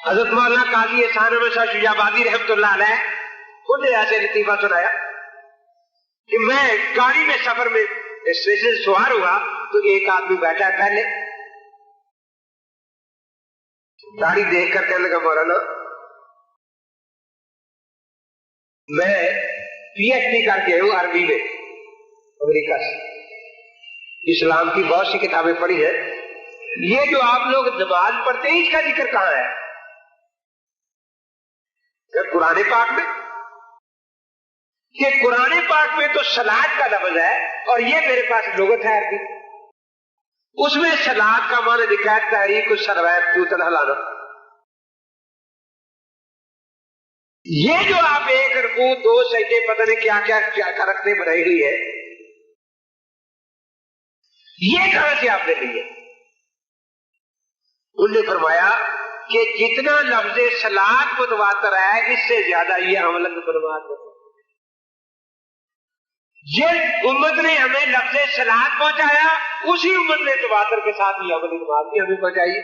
حضرت مولانا قاضی احسان احمد شاہ شجاعبادی رحمۃ اللہ علیہ انہیں ایسے لطیفہ سنایا کہ میں گاڑی میں سفر میں اسٹیشن سوار ہوا تو ایک آدمی بیٹھا ہے پہلے، گاڑی دیکھ کر کہنے لگا مولانا میں پی ایچ ڈی کر کے ہوں عربی میں امریکہ سے، اسلام کی بہت سی کتابیں پڑھی ہیں، یہ جو آپ لوگ نماز پڑھتے ہیں اس کا ذکر کہاں ہے؟ قرآن پاک میں، کہ قرآن پاک میں تو صلاۃ کا لفظ ہے اور یہ میرے پاس لغت ہے عربی، اس میں صلاۃ کا معنی لکھا ہے تحریک السروات توتل ہلانا۔ یہ جو آپ ایک رکوع دو سجدے پتہ نہیں کیا کیا رکھتے بنائی ہوئی ہے، یہ کہاں سے آپ نے لی ہے؟ انہوں نے فرمایا کہ جتنا لفظ صلاۃ متواتر ہے اس سے زیادہ یہ عمل برباد ہوتا ہے۔ جس امت نے ہمیں لفظ صلاۃ پہنچایا اسی امت نے تواتر کے ساتھ یہ عمل نماز بھی ہمیں پہنچائی۔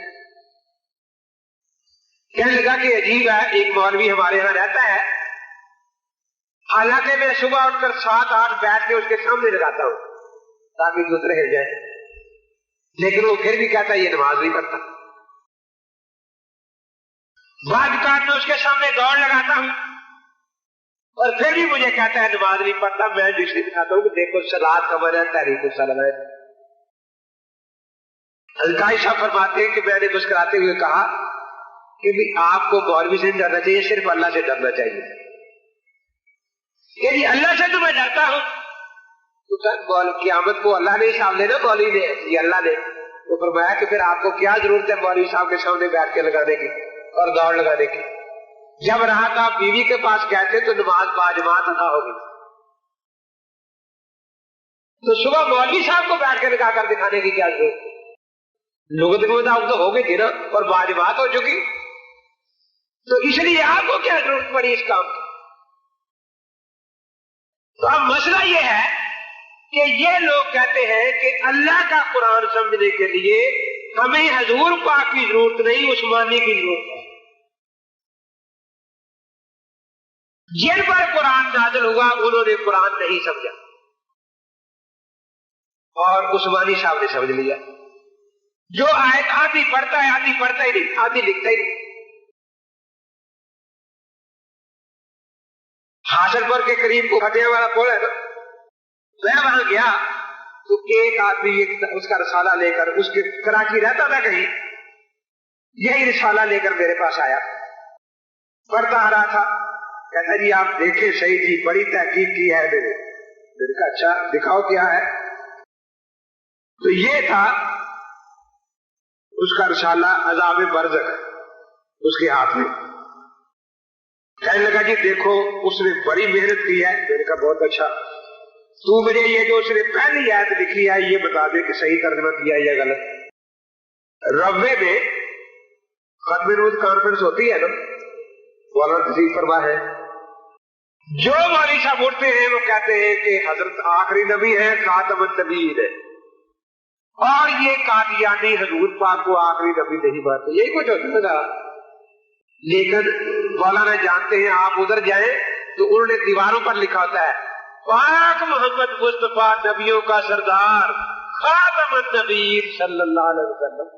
کہنے لگا کہ عجیب ہے، ایک مولوی ہمارے یہاں رہتا ہے، حالانکہ میں صبح اٹھ کر 7-8 بیٹھ کے اس کے سامنے لگاتا ہوں تاکہ گزرے ہل جائے، لیکن وہ پھر بھی کہتا ہے یہ نماز نہیں پڑھتا۔ بعض اوقات میں اس کے سامنے دوڑ لگاتا ہوں اور پھر بھی مجھے کہتا ہے نماز نہیں پڑھتا۔ میں جس نے دکھاتا ہوں کہ دیکھو صلاۃ کا معنی ہے تحریک السروات۔ القائی صاحب فرماتے ہیں کہ میں نے مسکراتے ہوئے کہا کہ بھی آپ کو مولوی سے ڈرنا چاہیے، صرف اللہ سے ڈرنا چاہیے۔ کہ اللہ سے تو میں ڈرتا ہوں، تو قیامت کو اللہ نے حساب لینا، مولوی نے یہ اللہ نے، تو فرمایا کہ پھر آپ کو کیا ضرورت ہے مولوی صاحب کے سامنے بیٹھ کے لگانے کی اور دوڑ لگانے کی؟ جب رات آپ بیوی کے پاس گئے تھے تو نماز باجماعت ادا ہوگی، تو صبح مولوی صاحب کو بیٹھ کے لگا کر دکھانے کی کیا ضرورت؟ لغت کے مطابق تو ہو گئی تھی نا اور باجماعت ہو چکی، تو اس لیے آپ کو کیا ضرورت پڑی اس کام کی؟ تو اب مسئلہ یہ ہے کہ یہ لوگ کہتے ہیں کہ اللہ کا قرآن سمجھنے کے لیے ہمیں حضور پاک کی ضرورت نہیں، عثمانی کی ضرورت ہے۔ جن پر قرآن نازل ہوا انہوں نے قرآن نہیں سمجھا اور عثمانی صاحب نے سمجھ لیا۔ جو آیت آدھی پڑھتا ہے آدھی پڑھتا ہی نہیں، آدھی لکھتا ہی نہیں۔ حاصل پر کے قریب کو فتح والا پول ہے نا، میں وہاں گیا تو ایک آدمی اس کا رسالہ لے کر، اس کے کراچی رہتا تھا کہیں، یہی رسالہ لے کر میرے پاس آیا، پڑھتا آ رہا تھا، کہتا جی آپ دیکھیں صحیح جی بڑی تحقیق کی ہے میں نے کہا اچھا دکھاؤ کیا ہے؟ تو یہ تھا اس کا رسالہ عذاب برزخ اس کے ہاتھ میں۔ کہنے لگا جی دیکھو اس نے بڑی محنت کی ہے۔ میں نے کہا بہت اچھا، تو مجھے یہ جو اس نے پہلی آیت لکھی ہے یہ بتا دے کہ صحیح ترجمہ کیا یا غلط۔ روے میں ختم نور کانفرنس ہوتی ہے نا، مولانا تشریف فرما ہے، جو مولوی صاحب اٹھتے ہیں وہ کہتے ہیں کہ حضرت آخری نبی ہے، خاتم النبیین ہے، اور یہ قادیانی حضور پاک کو آخری نبی نہیں مانتے، یہی کچھ ہوتا ہے۔ لیکن مولانا جانتے ہیں آپ ادھر جائیں تو انہوں نے دیواروں پر لکھا ہوتا ہے پاک محمد مصطفیٰ نبیوں کا سردار خاتم النبیین صلی اللہ علیہ وسلم۔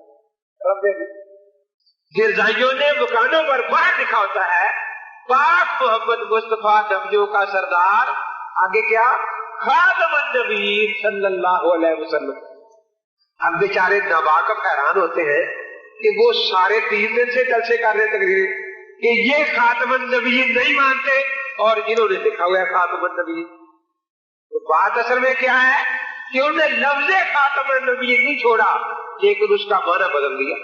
گرجائیوں نے مکانوں پر باہر لکھا ہوتا ہے پاک محمد مصطفیٰ نبیوں کا سردار، آگے کیا؟ خاتم النبیین صلی اللہ علیہ وسلم۔ ہم بیچارے ناواقف حیران ہوتے ہیں کہ وہ سارے 3 دن سے جلسے کر رہے تقریر کہ یہ خاتم النبیین نہیں مانتے اور انہوں نے لکھا ہوا ہے خاتم النبیین۔ تو بات اصل میں کیا ہے کہ انہوں نے لفظ خاتم النبیین نہیں چھوڑا لیکن اس کا معنی بدل دیا۔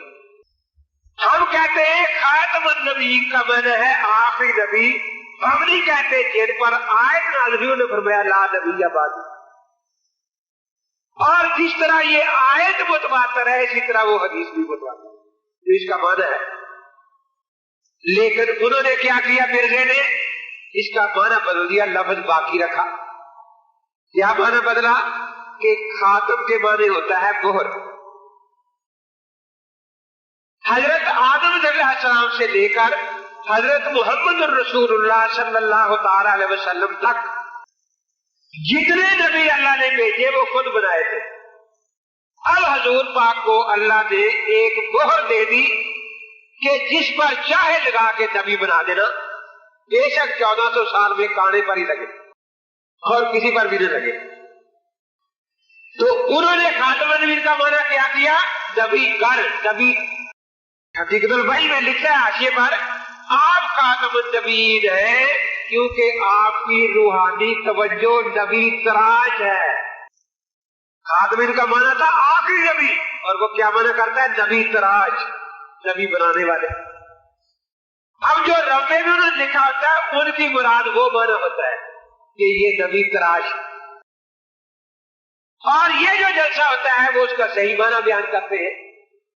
ہم کہتے ہیں خاتم النبیین کا معنی ہے آخری نبی، ہم نہیں کہتے جن پر آیت نازل ہوئی نے فرمایا لا نبی بعدی۔ اور جس طرح یہ آیت متواتر ہے اسی طرح وہ حدیث بھی متواتر ہے جو اس کا معنی ہے۔ لیکن انہوں نے کیا کیا، مرزے نے اس کا معنی بدل دیا، لفظ باقی رکھا۔ کیا معنی بدلا کہ خاتم کے معنی ہوتا ہے مہر، حضرت آدم علیہ السلام سے لے کر حضرت محمد الرسول اللہ صلی اللہ تعالی علیہ وسلم تک جتنے نبی اللہ نے بھیجے وہ خود بنائے تھے. اب حضور پاک کو اللہ نے ایک مہر دے دی کہ جس پر چاہے لگا کے نبی بنا دینا، بے شک 1400 سال میں کانے پر ہی لگے اور کسی پر بھی نہ لگے. تو انہوں نے خاتم النبیین کا معنی کیا کیا؟ نبی کر. نبی حقیقت الوحی میں لکھا ہے حاشیے پر آپ خاتم النبیین ہے کیونکہ آپ کی روحانی توجہ نبی تراج ہے. خاتم کا معنی تھا آخری نبی، اور وہ کیا معنی کرتا ہے؟ نبی تراج، نبی بنانے والے. اب جو ربے میں انہوں نے لکھا ہوتا ہے ان کی مراد وہ معنی ہوتا ہے کہ یہ نبی تراج، اور یہ جو جلسہ ہوتا ہے وہ اس کا صحیح معنی بیان کرتے ہیں.